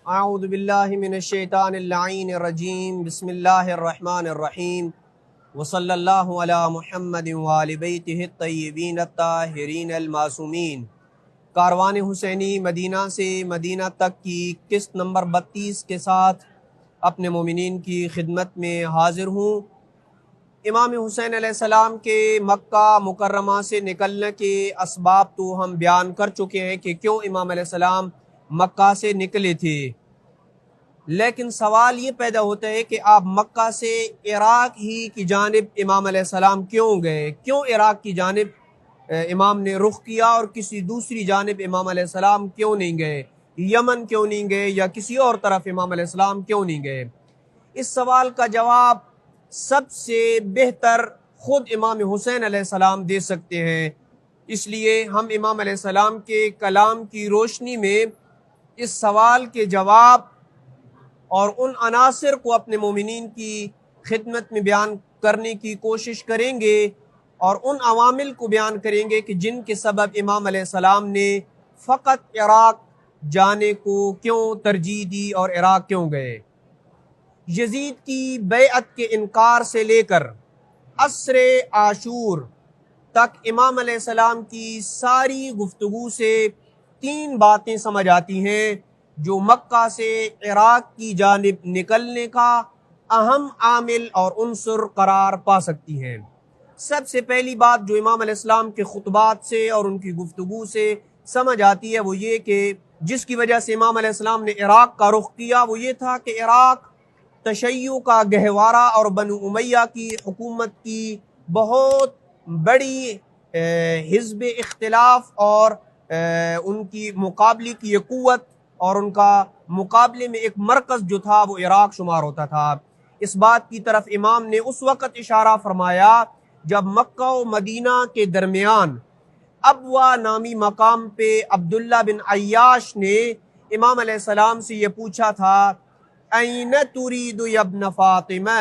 اعوذ باللہ من الشیطان اللعین الرجیم بسم اللہ الرحمن الرحیم وصلی اللہ علی محمد وآل بیتہ الطیبین الطاہرین المعصومین۔ کاروان حسینی مدینہ سے مدینہ تک کی قسط نمبر 32 کے ساتھ اپنے مومنین کی خدمت میں حاضر ہوں۔ امام حسین علیہ السلام کے مکہ مکرمہ سے نکلنے کے اسباب تو ہم بیان کر چکے ہیں کہ کیوں امام علیہ السلام مکہ سے نکلے تھے، لیکن سوال یہ پیدا ہوتا ہے کہ آپ مکہ سے عراق ہی کی جانب امام علیہ السلام کیوں گئے؟ کیوں عراق کی جانب امام نے رخ کیا اور کسی دوسری جانب امام علیہ السلام کیوں نہیں گئے؟ یمن کیوں نہیں گئے یا کسی اور طرف امام علیہ السلام کیوں نہیں گئے؟ اس سوال کا جواب سب سے بہتر خود امام حسین علیہ السلام دے سکتے ہیں، اس لیے ہم امام علیہ السلام کے کلام کی روشنی میں اس سوال کے جواب اور ان عناصر کو اپنے مومنین کی خدمت میں بیان کرنے کی کوشش کریں گے اور ان عوامل کو بیان کریں گے کہ جن کے سبب امام علیہ السلام نے فقط عراق جانے کو کیوں ترجیح دی اور عراق کیوں گئے۔ یزید کی بیعت کے انکار سے لے کر عصر عاشور تک امام علیہ السلام کی ساری گفتگو سے 3 باتیں سمجھ آتی ہیں جو مکہ سے عراق کی جانب نکلنے کا اہم عامل اور عنصر قرار پا سکتی ہیں۔ سب سے پہلی بات جو امام علیہ السلام کے خطبات سے اور ان کی گفتگو سے سمجھ آتی ہے وہ یہ کہ جس کی وجہ سے امام علیہ السلام نے عراق کا رخ کیا وہ یہ تھا کہ عراق تشیع کا گہوارہ اور بنو امیہ کی حکومت کی بہت بڑی حزب اختلاف اور ان کی مقابلے کی یہ قوت اور ان کا مقابلے میں ایک مرکز جو تھا وہ عراق شمار ہوتا تھا۔ اس بات کی طرف امام نے اس وقت اشارہ فرمایا جب مکہ و مدینہ کے درمیان ابوا نامی مقام پہ عبداللہ بن عیاش نے امام علیہ السلام سے یہ پوچھا تھا این ترید یا ابن فاطمہ،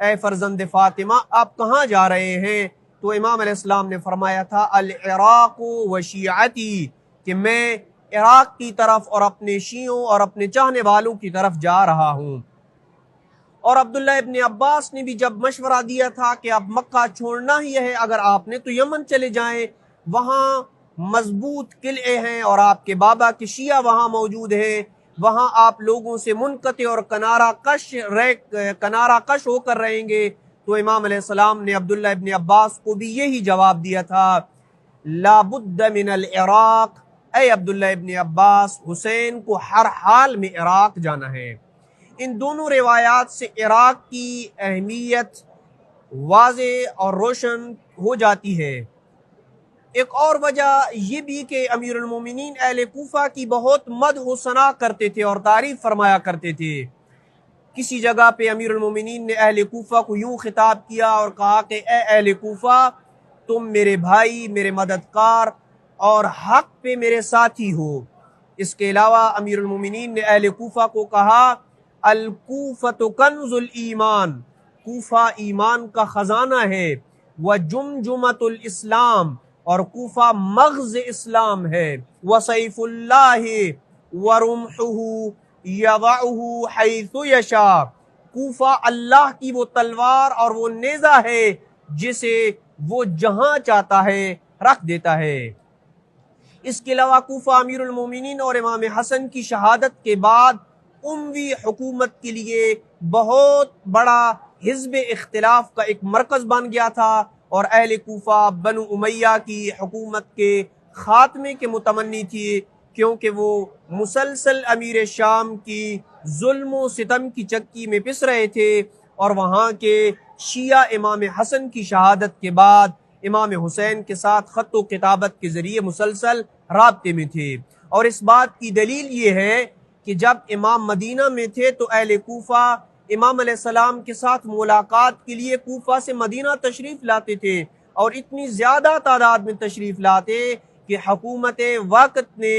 اے فرزند فاطمہ آپ کہاں جا رہے ہیں؟ تو امام علیہ السلام نے فرمایا تھا العراق و شیعتی، کہ میں عراق کی طرف اور اپنے شیعوں اور اپنے چاہنے والوں کی طرف جا رہا ہوں۔ اور عبداللہ ابن عباس نے بھی جب مشورہ دیا تھا کہ اب مکہ چھوڑنا ہی ہے اگر آپ نے تو یمن چلے جائیں، وہاں مضبوط قلعے ہیں اور آپ کے بابا کے شیعہ وہاں موجود ہیں، وہاں آپ لوگوں سے منقطع اور کنارہ کش ہو کر رہیں گے۔ تو امام علیہ السلام نے عبداللہ ابن عباس کو بھی یہی جواب دیا تھا لا بد من العراق، اے عبداللہ ابن عباس حسین کو ہر حال میں عراق جانا ہے۔ ان دونوں روایات سے عراق کی اہمیت واضح اور روشن ہو جاتی ہے۔ ایک اور وجہ یہ بھی کہ امیر المومنین اہل کوفہ کی بہت مدح و ثنا کرتے تھے اور تعریف فرمایا کرتے تھے۔ کسی جگہ پہ امیر المومنین نے اہل کوفہ کو یوں خطاب کیا اور کہا کہ اے اہل کوفہ تم میرے بھائی، میرے مددگار اور حق پہ میرے ساتھی ہو۔ اس کے علاوہ امیر المومنین نے اہل کوفہ کو کہا الکوفۃ کنز الایمان، کوفہ ایمان کا خزانہ ہے، وجمجمۃ الاسلام، اور کوفہ مغز اسلام ہے، وسیف اللہ ورمحہ یضعہ حیث یشاء، کوفہ اللہ کی وہ تلوار اور وہ نیزہ ہے جسے وہ جہاں چاہتا ہے رکھ دیتا ہے۔ اس کے علاوہ کوفہ امیر المومنین اور امام حسن کی شہادت کے بعد اموی حکومت کے لیے بہت بڑا حزب اختلاف کا ایک مرکز بن گیا تھا اور اہل کوفہ بنو امیہ کی حکومت کے خاتمے کے متمنی تھی، کیونکہ وہ مسلسل امیر شام کی ظلم و ستم کی چکی میں پس رہے تھے اور وہاں کے شیعہ امام حسن کی شہادت کے بعد امام حسین کے ساتھ خط و کتابت کے ذریعے مسلسل رابطے میں تھے۔ اور اس بات کی دلیل یہ ہے کہ جب امام مدینہ میں تھے تو اہل کوفہ امام علیہ السلام کے ساتھ ملاقات کے لیے کوفہ سے مدینہ تشریف لاتے تھے اور اتنی زیادہ تعداد میں تشریف لاتے کہ حکومت وقت نے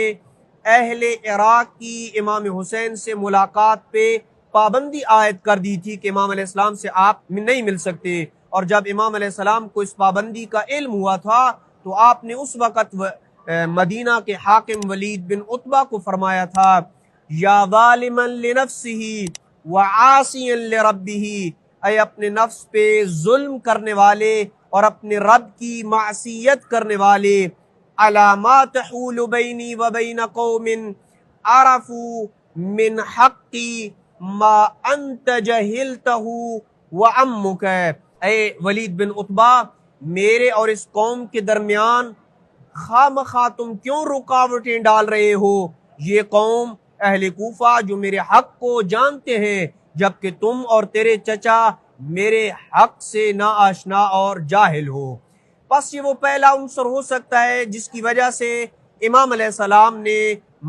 اہل عراق کی امام حسین سے ملاقات پہ پابندی عائد کر دی تھی کہ امام علیہ السلام سے آپ نہیں مل سکتے، اور جب امام علیہ السلام کو اس پابندی کا علم ہوا تھا تو آپ نے اس وقت مدینہ کے حاکم ولید بن عتبہ کو فرمایا تھا یا ظالمن لنفسہ وعاصیا لربہ، اے اپنے نفس پہ ظلم کرنے والے اور اپنے رب کی معصیت کرنے والے، علی ما تحول بینی و بین قوم عرفوا من حقی ما انت جہلتہ وعمک، اے ولید بن عتبہ میرے اور اس قوم کے درمیان خواہ مخواہ تم کیوں رکاوٹیں ڈال رہے ہو؟ یہ قوم اہل کوفہ جو میرے حق کو جانتے ہیں، جبکہ تم اور تیرے چچا میرے حق سے نا آشنا اور جاہل ہو۔ بس یہ وہ پہلا عنصر ہو سکتا ہے جس کی وجہ سے امام علیہ السلام نے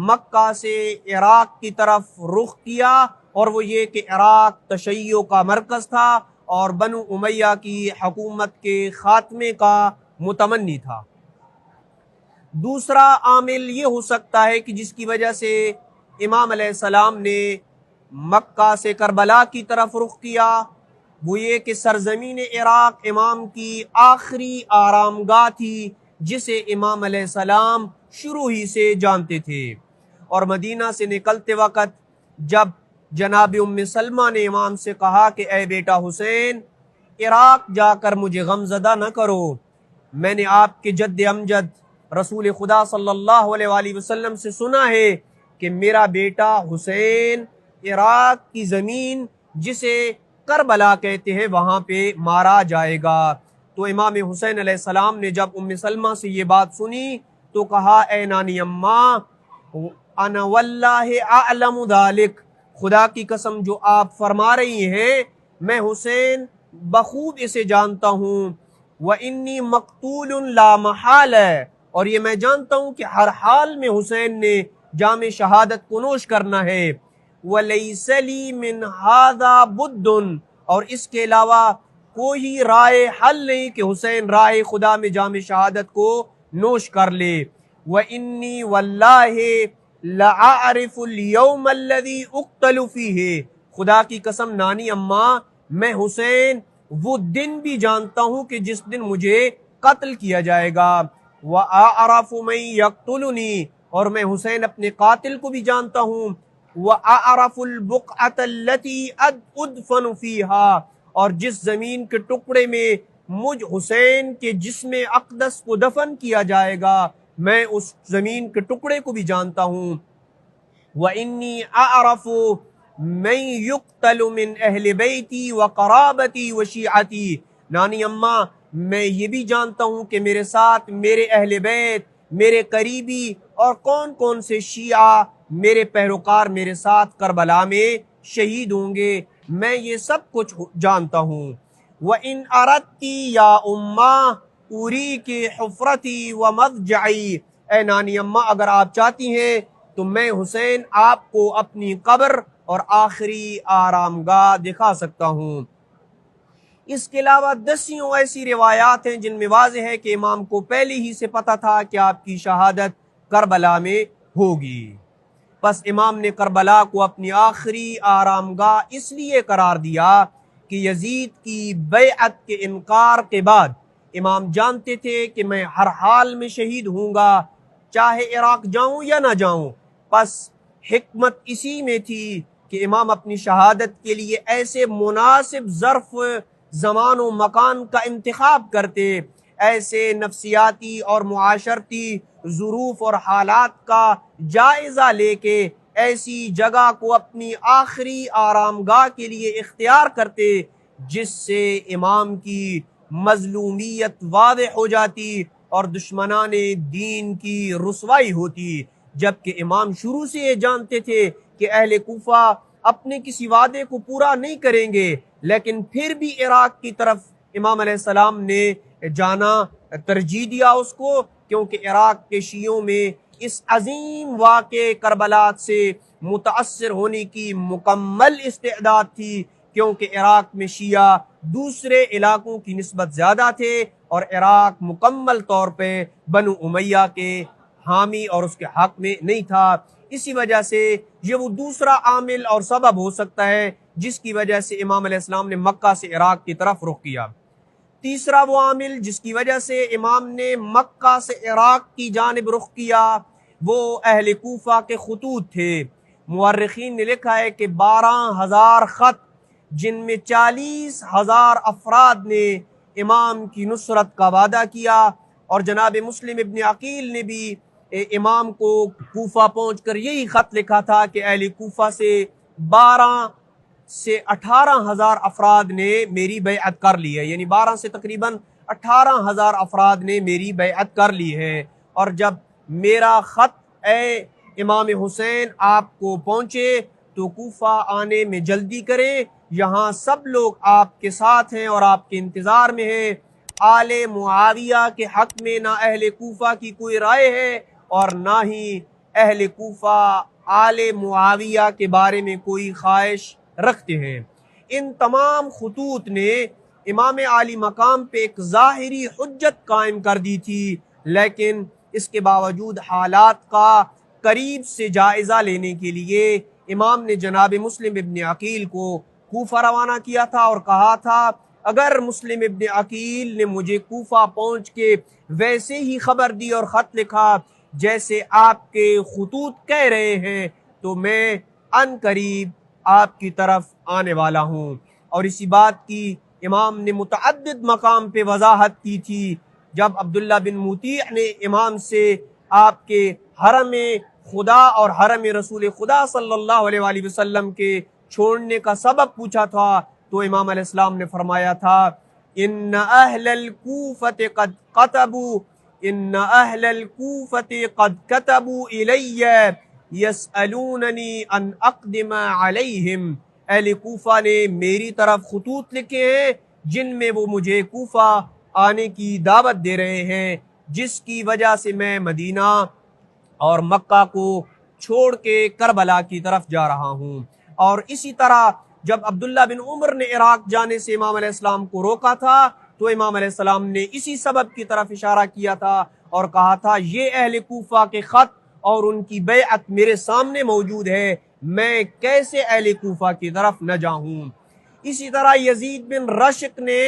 مکہ سے عراق کی طرف رخ کیا، اور وہ یہ کہ عراق تشیع کا مرکز تھا اور بنو امیہ کی حکومت کے خاتمے کا متمنی تھا۔ دوسرا عامل یہ ہو سکتا ہے کہ جس کی وجہ سے امام علیہ السلام نے مکہ سے کربلا کی طرف رخ کیا، وہ یہ کہ سرزمین عراق امام کی آخری آرام گاہ تھی جسے امام علیہ السلام شروع ہی سے جانتے تھے، اور مدینہ سے نکلتے وقت جب جناب ام سلمہ نے امام سے کہا کہ اے بیٹا حسین، عراق جا کر مجھے غم زدہ نہ کرو، میں نے آپ کے جد امجد رسول خدا صلی اللہ علیہ وآلہ وسلم سے سنا ہے کہ میرا بیٹا حسین عراق کی زمین جسے کربلا کہتے ہیں وہاں پہ مارا جائے گا۔ تو امام حسین علیہ السلام نے جب ام سلمہ سے یہ بات سنی تو کہا اے نانی اماں، انا واللہ اعلم ذالک، خدا کی قسم جو آپ فرما رہی ہیں میں حسین بخوب اسے جانتا ہوں، وانی مقتول لا محالہ، اور یہ میں جانتا ہوں کہ ہر حال میں حسین نے جام شہادت کو نوش کرنا ہے، وَلَيْسَ لِي مِنْ هَذَا بُدٌّ، اور اس کے علاوہ کوئی رائے حل نہیں کہ حسین رائے خدا میں جام شہادت کو نوش کر لے۔ وَإِنِّي وَاللَّهِ لَأَعْرِفُ الْيَوْمَ الَّذِي أُقْتَلُ فِيهِ، خدا کی قسم نانی اماں میں حسین وہ دن بھی جانتا ہوں کہ جس دن مجھے قتل کیا جائے گا، وَأَعْرَفُ مَن يَقْتُلُنِي، اور میں حسین اپنے قاتل کو بھی جانتا ہوں، وَأَعْرَفُ الْبُقْعَةَ الَّتِي أُدْفَنُ فِيهَا، اور جس زمین کے ٹکڑے میں مجھ حسین کے جسم اقدس کو دفن کیا جائے گا میں اس زمین کے ٹکڑے کو بھی جانتا ہوں، وَإِنِّي أَعْرَفُ مَن يُقْتَلُ مِنْ أَهْلِ بَيْتِي وَقَرَابَتِي وَشِيعَتِي، نانی اماں میں یہ بھی جانتا ہوں کہ میرے ساتھ میرے اہل بیت، میرے قریبی اور کون کون سے شیعہ میرے پیروکار میرے ساتھ کربلا میں شہید ہوں گے، میں یہ سب کچھ جانتا ہوں۔ وَإِنْ أَرَدْتِ يَا أُمَّا أُرِيكِ حُفْرَتِي وَمَضْجَعِي، اے نانی اماں اگر آپ چاہتی ہیں تو میں حسین آپ کو اپنی قبر اور آخری آرام گاہ دکھا سکتا ہوں۔ اس کے علاوہ دسیوں ایسی روایات ہیں جن میں واضح ہے کہ امام کو پہلے ہی سے پتہ تھا کہ آپ کی شہادت کربلا میں ہوگی، بس امام نے کربلا کو اپنی آخری آرام گاہ اس لیے قرار دیا کہ یزید کی بیعت کے انکار کے بعد امام جانتے تھے کہ میں ہر حال میں شہید ہوں گا، چاہے عراق جاؤں یا نہ جاؤں، بس حکمت اسی میں تھی کہ امام اپنی شہادت کے لیے ایسے مناسب ظرف، زمان و مکان کا انتخاب کرتے، ایسے نفسیاتی اور معاشرتی ظروف اور حالات کا جائزہ لے کے ایسی جگہ کو اپنی آخری آرام گاہ کے لیے اختیار کرتے جس سے امام کی مظلومیت واضح ہو جاتی اور دشمنان دین کی رسوائی ہوتی، جبکہ امام شروع سے یہ جانتے تھے کہ اہل کوفہ اپنے کسی وعدے کو پورا نہیں کریں گے، لیکن پھر بھی عراق کی طرف امام علیہ السلام نے جانا ترجیح دیا اس کو، کیونکہ عراق کے شیعوں میں اس عظیم واقعے کربلا سے متاثر ہونے کی مکمل استعداد تھی، کیونکہ عراق میں شیعہ دوسرے علاقوں کی نسبت زیادہ تھے اور عراق مکمل طور پہ بنو امیہ کے حامی اور اس کے حق میں نہیں تھا۔ اسی وجہ سے یہ وہ دوسرا عامل اور سبب ہو سکتا ہے جس کی وجہ سے امام علیہ السلام نے مکہ سے عراق کی طرف رخ کیا۔ تیسرا وہ عامل جس کی وجہ سے امام نے مکہ سے عراق کی جانب رخ کیا وہ اہل کوفہ کے خطوط تھے، مورخین نے لکھا ہے کہ 12,000 خط جن میں 40,000 افراد نے امام کی نصرت کا وعدہ کیا، اور جناب مسلم ابن عقیل نے بھی امام کو کوفہ پہنچ کر یہی خط لکھا تھا کہ اہل کوفہ سے 12 سے 18,000 افراد نے میری بیعت کر لی ہے، یعنی 12 سے تقریباً 18,000 افراد نے میری بیعت کر لی ہے۔ اور جب میرا خط اے امام حسین آپ کو پہنچے تو کوفہ آنے میں جلدی کریں، یہاں سب لوگ آپ کے ساتھ ہیں اور آپ کے انتظار میں ہیں۔ آل معاویہ کے حق میں نہ اہل کوفہ کی کوئی رائے ہے اور نہ ہی اہل کوفہ آل معاویہ کے بارے میں کوئی خواہش رکھتے ہیں۔ ان تمام خطوط نے امام عالی مقام پہ ایک ظاہری حجت قائم کر دی تھی، لیکن اس کے باوجود حالات کا قریب سے جائزہ لینے کے لیے امام نے جناب مسلم ابن عقیل کو کوفہ روانہ کیا تھا اور کہا تھا اگر مسلم ابن عقیل نے مجھے کوفہ پہنچ کے ویسے ہی خبر دی اور خط لکھا جیسے آپ کے خطوط کہہ رہے ہیں تو میں ان قریب آپ کی طرف آنے والا ہوں۔ اور اسی بات کی امام نے متعدد مقام پہ وضاحت کی تھی۔ جب عبداللہ بن مطیع نے امام سے آپ کے حرم خدا اور حرم رسول خدا صلی اللہ علیہ وآلہ وسلم کے چھوڑنے کا سبب پوچھا تھا تو امام علیہ السلام نے فرمایا تھا ان اہل الکوفۃ قد کتبوا ان اہل الکوفۃ قد کتبوا الی یسألوننی ان اقدم علیہم، اہل کوفہ نے میری طرف خطوط لکھے ہیں جن میں وہ مجھے کوفہ آنے کی دعوت دے رہے ہیں، جس کی وجہ سے میں مدینہ اور مکہ کو چھوڑ کے کربلا کی طرف جا رہا ہوں۔ اور اسی طرح جب عبداللہ بن عمر نے عراق جانے سے امام علیہ السلام کو روکا تھا تو امام علیہ السلام نے اسی سبب کی طرف اشارہ کیا تھا اور کہا تھا یہ اہل کوفہ کے خط اور ان کی بیعت میرے سامنے موجود ہے، میں کیسے اہل کوفہ کی طرف نہ جاؤں۔ اسی طرح یزید بن رشق نے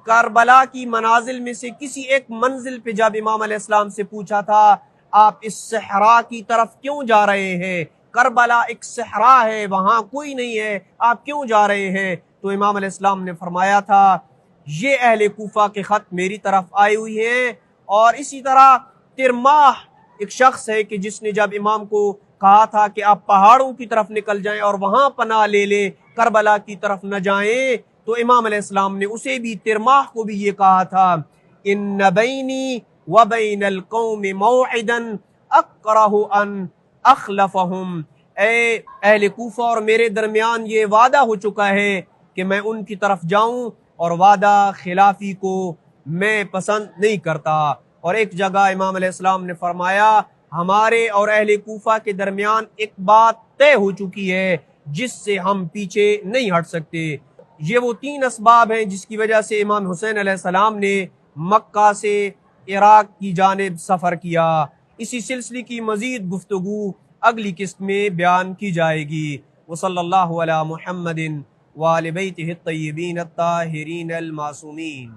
کربلا کی منازل میں سے کسی ایک منزل پہ جب امام علیہ السلام سے پوچھا تھا آپ اس صحرا کی طرف کیوں جا رہے ہیں، کربلا ایک صحرا ہے وہاں کوئی نہیں ہے، آپ کیوں جا رہے ہیں، تو امام علیہ السلام نے فرمایا تھا یہ اہل کوفہ کے خط میری طرف آئے ہوئی ہیں۔ اور اسی طرح ترماح ایک شخص ہے کہ جس نے جب امام کو کہا تھا کہ آپ پہاڑوں کی طرف نکل جائیں اور وہاں پناہ لے لیں، کربلا کی طرف نہ جائیں، تو امام علیہ السلام نے اسے بھی ترماح کو بھی یہ کہا تھا ان بینی وبین القوم موعدا اکرہ ان اخلفہم، اے اہل کوفہ اور میرے درمیان یہ وعدہ ہو چکا ہے کہ میں ان کی طرف جاؤں اور وعدہ خلافی کو میں پسند نہیں کرتا۔ اور ایک جگہ امام علیہ السلام نے فرمایا ہمارے اور اہل کوفہ کے درمیان ایک بات طے ہو چکی ہے جس سے ہم پیچھے نہیں ہٹ سکتے۔ یہ وہ 3 اسباب ہیں جس کی وجہ سے امام حسین علیہ السلام نے مکہ سے عراق کی جانب سفر کیا۔ اسی سلسلے کی مزید گفتگو اگلی قسط میں بیان کی جائے گی۔ وصلی اللہ علی محمد وآل بیتہ الطیبین الطاہرین المعصومین۔